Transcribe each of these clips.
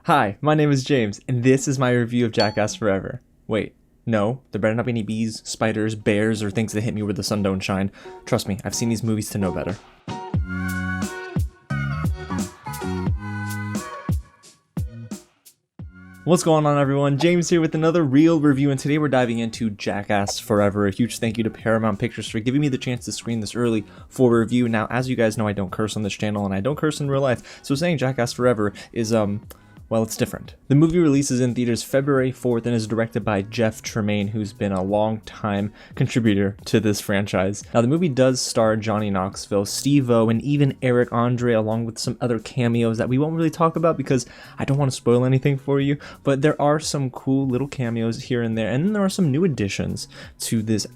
Hi, my name is James, and this is my review of Jackass Forever. Wait, no, there better not be any bees, spiders, bears, or things that hit me where the sun don't shine. Trust me, I've seen these movies to know better. What's going on, everyone? James here with another real review, and today we're diving into Jackass Forever. A huge thank you to Paramount Pictures for giving me the chance to screen this early for a review. Now, as you guys know, I don't curse on this channel, and I don't curse in real life, so saying Jackass Forever is, well, it's different. The movie releases in theaters February 4th and is directed by Tremaine, who's been a long-time contributor to this franchise. Now, the movie does star Johnny Knoxville, Steve-O, and even Eric Andre, along with some other cameos that we won't really talk about because I don't want to spoil anything for you, but there are some cool little cameos here and there, and then there are some new additions to this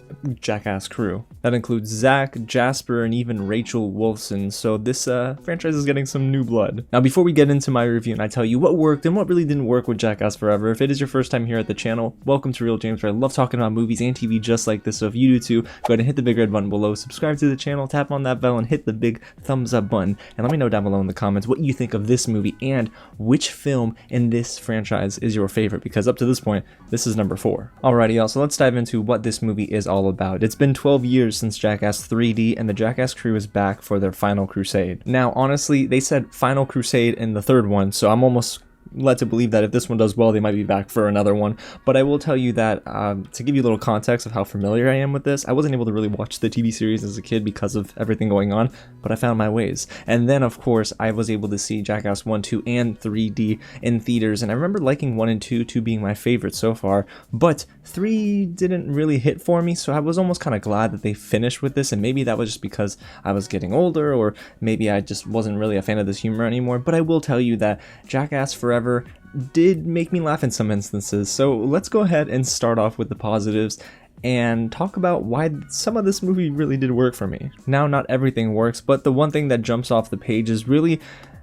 Jackass crew. That includes Zach, Jasper, and even Rachel Wolfson, so this franchise is getting some new blood. Now, before we get into my review and I tell you what worked and what really didn't work with Jackass Forever, if it is your first time here at the channel, welcome to Real James, where I love talking about movies and TV just like this. So if you do too, go ahead and hit the big red button below, subscribe to the channel, tap on that bell, and hit the big thumbs up button, and let me know down below in the comments what you think of this movie and which film in this franchise is your favorite, because up to this point, this is number 4. Alrighty y'all, so let's dive into what this movie is all about. It's been 12 years since Jackass 3D, and the Jackass crew is back for their final crusade. Now, honestly, they said final crusade in the third one, so I'm almost led to believe that if this one does well, they might be back for another one. But I will tell you that, to give you a little context of how familiar I am with this, I wasn't able to really watch the TV series as a kid because of everything going on, but I found my ways. And then, of course, I was able to see Jackass 1, 2, and 3D in theaters, and I remember liking 1 and 2 being my favorite so far, but 3 didn't really hit for me, so I was almost kind of glad that they finished with this, and maybe that was just because I was getting older, or maybe I just wasn't really a fan of this humor anymore. But I will tell you that Jackass Forever did make me laugh in some instances, so let's go ahead and start off with the positives and talk about why some of this movie really did work for me. Now, not everything works, but the one thing that jumps off the page is really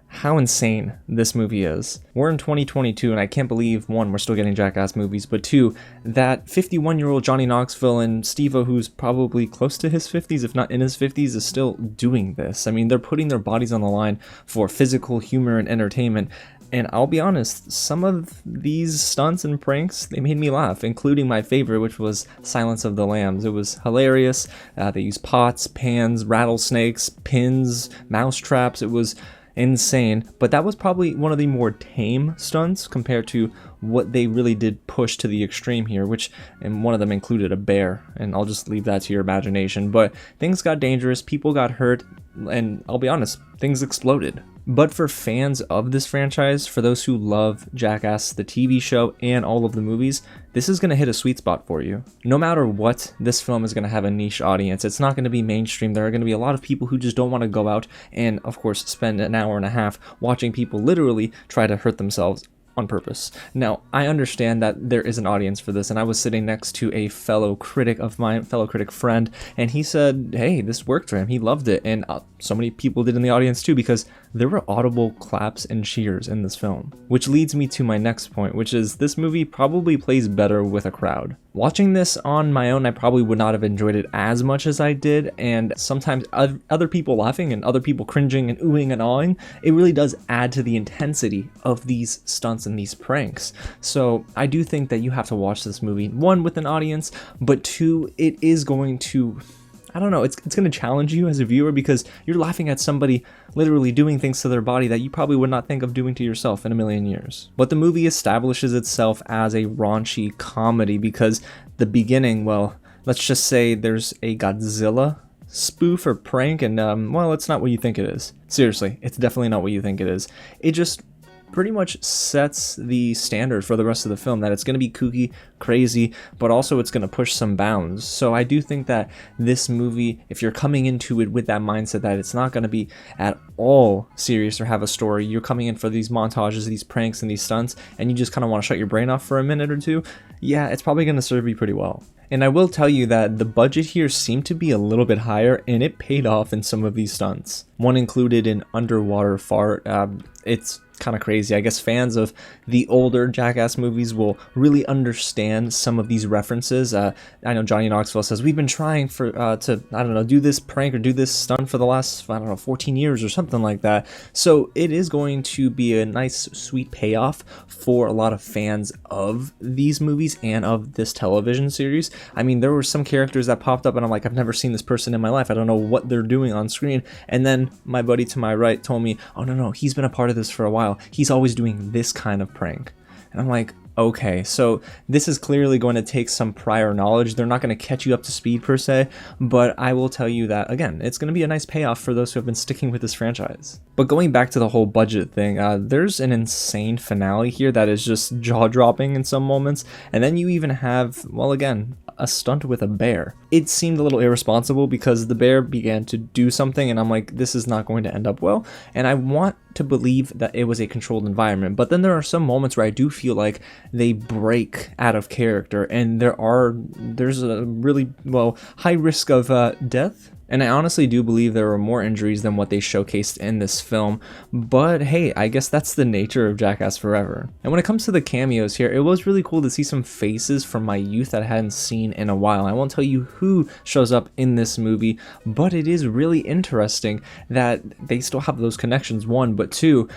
how insane this movie is. We're in 2022, and I can't believe, 1, we're still getting Jackass movies, but 2, that 51-year-old Johnny Knoxville and Steve-O, who's probably close to his 50s, if not in his 50s, is still doing this. I mean, they're putting their bodies on the line for physical humor and entertainment, and I'll be honest, some of these stunts and pranks, they made me laugh, including my favorite, which was Silence of the Lambs. It was hilarious. They used pots, pans, rattlesnakes, pins, mouse traps. It was insane, but that was probably one of the more tame stunts compared to what they really did push to the extreme here, which, and one of them included a bear, and I'll just leave that to your imagination. But things got dangerous, people got hurt, and I'll be honest, things exploded. But for fans of this franchise, for those who love Jackass, the TV show, and all of the movies, this is going to hit a sweet spot for you. No matter what, this film is going to have a niche audience. It's not going to be mainstream. There are going to be a lot of people who just don't want to go out and, of course, spend an hour and a half watching people literally try to hurt themselves on purpose. Now, I understand that there is an audience for this, and I was sitting next to a fellow critic of mine, fellow critic friend, and he said, hey, this worked for him. He loved it, and so many people did in the audience too, because there were audible claps and cheers in this film. Which leads me to my next point, which is this movie probably plays better with a crowd. Watching this on my own, I probably would not have enjoyed it as much as I did, and sometimes other people laughing and other people cringing and oohing and awing, it really does add to the intensity of these stunts and these pranks. So I do think that you have to watch this movie, 1, with an audience, but 2, it is going to, I don't know, it's going to challenge you as a viewer, because you're laughing at somebody literally doing things to their body that you probably would not think of doing to yourself in a million years. But the movie establishes itself as a raunchy comedy because the beginning, well, let's just say there's a Godzilla spoof or prank, and well, it's not what you think it is. Seriously, it's definitely not what you think it is. It just pretty much sets the standard for the rest of the film, that it's going to be kooky, crazy, but also it's going to push some bounds. So I do think that this movie, if you're coming into it with that mindset that it's not going to be at all serious or have a story, you're coming in for these montages, these pranks, and these stunts, and you just kind of want to shut your brain off for a minute or two, yeah, it's probably going to serve you pretty well. And I will tell you that the budget here seemed to be a little bit higher, and it paid off in some of these stunts. One included an underwater fart. It's kind of crazy. I guess fans of the older Jackass movies will really understand some of these references. I know Johnny Knoxville says, we've been trying for to, I don't know, do this prank or do this stunt for the last, I don't know, 14 years or something like that. So it is going to be a nice, sweet payoff for a lot of fans of these movies and of this television series. I mean, there were some characters that popped up and I'm like, I've never seen this person in my life. I don't know what they're doing on screen. And then my buddy to my right told me, oh no, he's been a part of this for a while. He's always doing this kind of prank. And I'm like, okay, so this is clearly going to take some prior knowledge. They're not going to catch you up to speed per se, but I will tell you that, again, it's going to be a nice payoff for those who have been sticking with this franchise. But going back to the whole budget thing, there's an insane finale here that is just jaw-dropping in some moments, and then you even have, well, again, a stunt with a bear. It seemed a little irresponsible because the bear began to do something and I'm like, this is not going to end up well, and I want to believe that it was a controlled environment, but then there are some moments where I do feel like they break out of character and there's a really, well, high risk of death. And I honestly do believe there were more injuries than what they showcased in this film, but hey, I guess that's the nature of Jackass Forever. And when it comes to the cameos here, it was really cool to see some faces from my youth that I hadn't seen in a while. I won't tell you who shows up in this movie, but it is really interesting that they still have those connections, one, but two,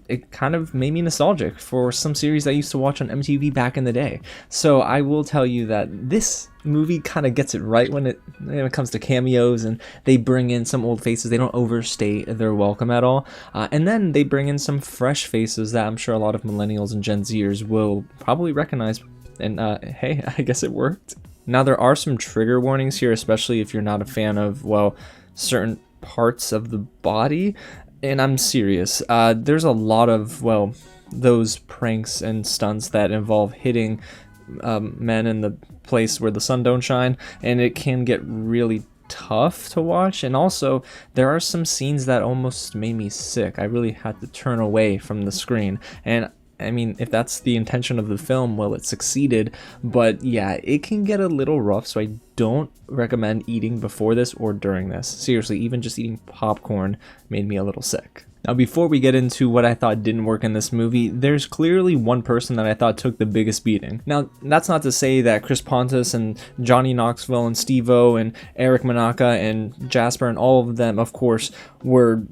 it kind of made me nostalgic for some series I used to watch on MTV back in the day. So I will tell you that this movie kind of gets it right when it comes to cameos, and they bring in some old faces. They don't overstate their welcome at all, and then they bring in some fresh faces that I'm sure a lot of millennials and Gen Zers will probably recognize, and hey, I guess it worked. Now there are some trigger warnings here, especially if you're not a fan of, well, certain parts of the body, and I'm serious. There's a lot of, well, those pranks and stunts that involve hitting men in the place where the sun don't shine, and it can get really tough to watch. And also there are some scenes that almost made me sick. I really had to turn away from the screen, and I mean, if that's the intention of the film, well, it succeeded, but yeah, it can get a little rough, so I don't recommend eating before this or during this. Seriously, even just eating popcorn made me a little sick. Now, before we get into what I thought didn't work in this movie, there's clearly one person that I thought took the biggest beating. Now, that's not to say that Chris Pontus and Johnny Knoxville and Steve-O and Eric Manaka and Jasper and all of them, of course, were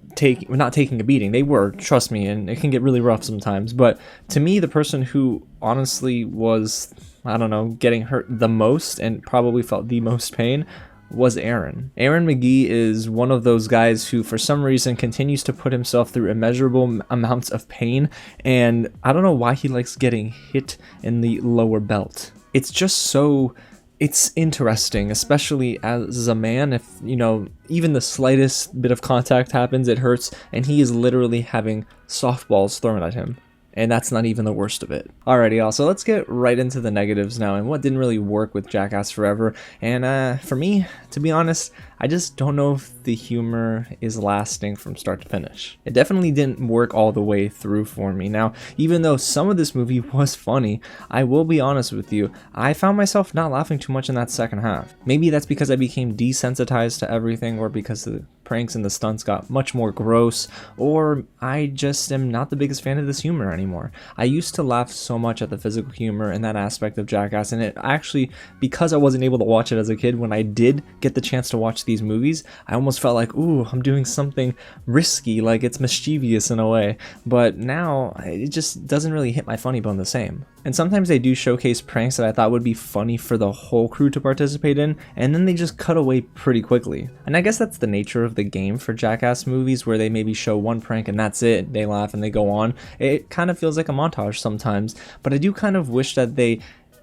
not taking a beating. They were, trust me, and it can get really rough sometimes. But to me, the person who honestly was, I don't know, getting hurt the most and probably felt the most pain was Aaron. Aaron McGee is one of those guys who for some reason continues to put himself through immeasurable amounts of pain, and I don't know why he likes getting hit in the lower belt. It's just so, it's interesting, especially as a man. If, you know, even the slightest bit of contact happens, it hurts, and he is literally having softballs thrown at him. And that's not even the worst of it. Alrighty, y'all, so let's get right into the negatives now and what didn't really work with Jackass Forever. And for me, to be honest, I just don't know if the humor is lasting from start to finish. It definitely didn't work all the way through for me. Now, even though some of this movie was funny, I will be honest with you, I found myself not laughing too much in that second half. Maybe that's because I became desensitized to everything, or because the pranks and the stunts got much more gross, or I just am not the biggest fan of this humor anymore. I used to laugh so much at the physical humor and that aspect of Jackass, and it actually, because I wasn't able to watch it as a kid, when I did get the chance to watch these movies, I almost felt like, ooh, I'm doing something risky, like it's mischievous in a way. But now it just doesn't really hit my funny bone the same. And sometimes they do showcase pranks that I thought would be funny for the whole crew to participate in, and then they just cut away pretty quickly. And I guess that's the nature of the game for Jackass movies, where they maybe show one prank and that's it, they laugh and they go on. It kind of feels like a montage sometimes, but I do kind of wish that they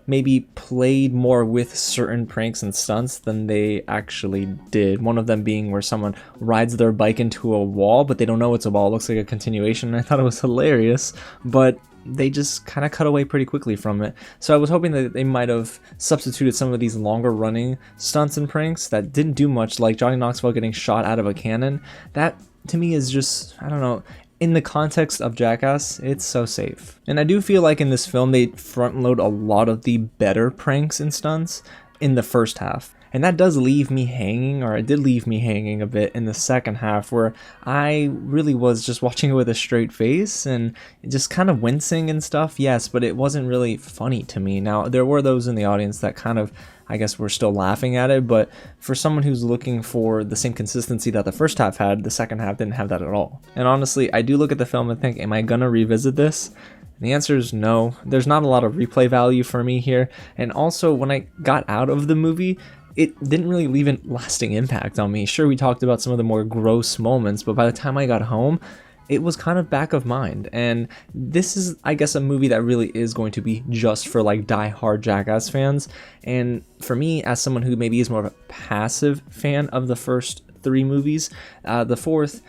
maybe played more with certain pranks and stunts than they actually did. One of them being where someone rides their bike into a wall, but they don't know it's a wall. It looks like a continuation, and I thought it was hilarious, but they just kind of cut away pretty quickly from it. So I was hoping that they might have substituted some of these longer running stunts and pranks that didn't do much, like Johnny Knoxville getting shot out of a cannon. That to me is just, I don't know, in the context of Jackass, it's so safe. And I do feel like in this film they front load a lot of the better pranks and stunts in the first half. And that does leave me hanging, or it did leave me hanging a bit in the second half, where I really was just watching it with a straight face and just kind of wincing and stuff, yes, but it wasn't really funny to me. Now, there were those in the audience that kind of, I guess, were still laughing at it, but for someone who's looking for the same consistency that the first half had, the second half didn't have that at all. And honestly, I do look at the film and think, am I gonna revisit this? And the answer is no. There's not a lot of replay value for me here, and also when I got out of the movie, it didn't really leave a lasting impact on me. Sure, we talked about some of the more gross moments, but by the time I got home, it was kind of back of mind. And this is, I guess, a movie that really is going to be just for like die-hard Jackass fans. And for me, as someone who maybe is more of a passive fan of the first three movies, the fourth,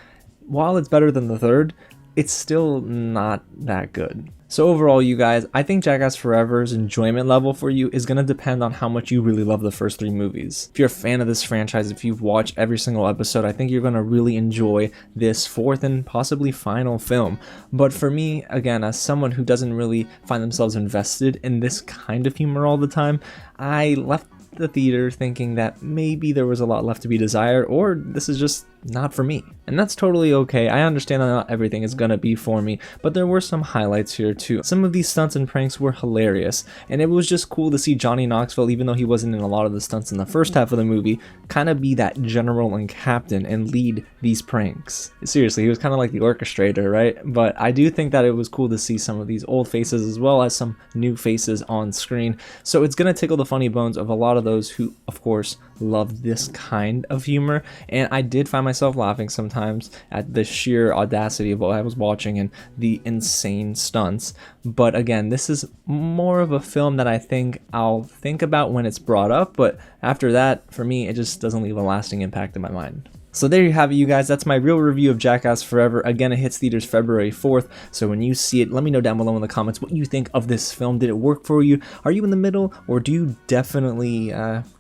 while it's better than the third, it's still not that good. So overall, you guys, I think Jackass Forever's enjoyment level for you is going to depend on how much you really love the first three movies. If you're a fan of this franchise, if you've watched every single episode, I think you're going to really enjoy this fourth and possibly final film. But for me, again, as someone who doesn't really find themselves invested in this kind of humor all the time, I left the theater thinking that maybe there was a lot left to be desired, or this is just not for me. And that's totally okay. I understand that not everything is gonna be for me, but there were some highlights here too. Some of these stunts and pranks were hilarious, and it was just cool to see Johnny Knoxville, even though he wasn't in a lot of the stunts in the first half of the movie, kind of be that general and captain and lead these pranks. Seriously, he was kind of like the orchestrator, right? But I do think that it was cool to see some of these old faces as well as some new faces on screen. So it's gonna tickle the funny bones of a lot of those who, of course, love this kind of humor. And I did find myself laughing sometimes at the sheer audacity of what I was watching and the insane stunts. But again, this is more of a film that I think I'll think about when it's brought up, but after that, for me, it just doesn't leave a lasting impact in my mind. So there you have it, you guys. That's my real review of Jackass Forever. Again, it hits theaters February 4th. So when you see it, let me know down below in the comments what you think of this film. Did it work for you? Are you in the middle? Or do you definitely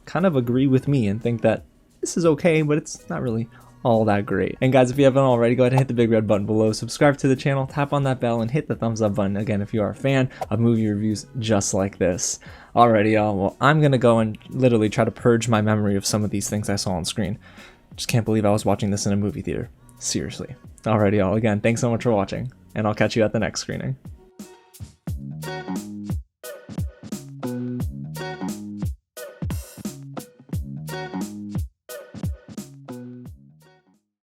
kind of agree with me and think that this is okay, but it's not really all that great? And guys, if you haven't already, go ahead and hit the big red button below, subscribe to the channel, tap on that bell, and hit the thumbs up button again if you are a fan of movie reviews just like this. Alrighty, y'all. Well, I'm gonna go and literally try to purge my memory of some of these things I saw on screen. Just can't believe I was watching this in a movie theater. Seriously. Alrighty, y'all. Again, thanks so much for watching, and I'll catch you at the next screening.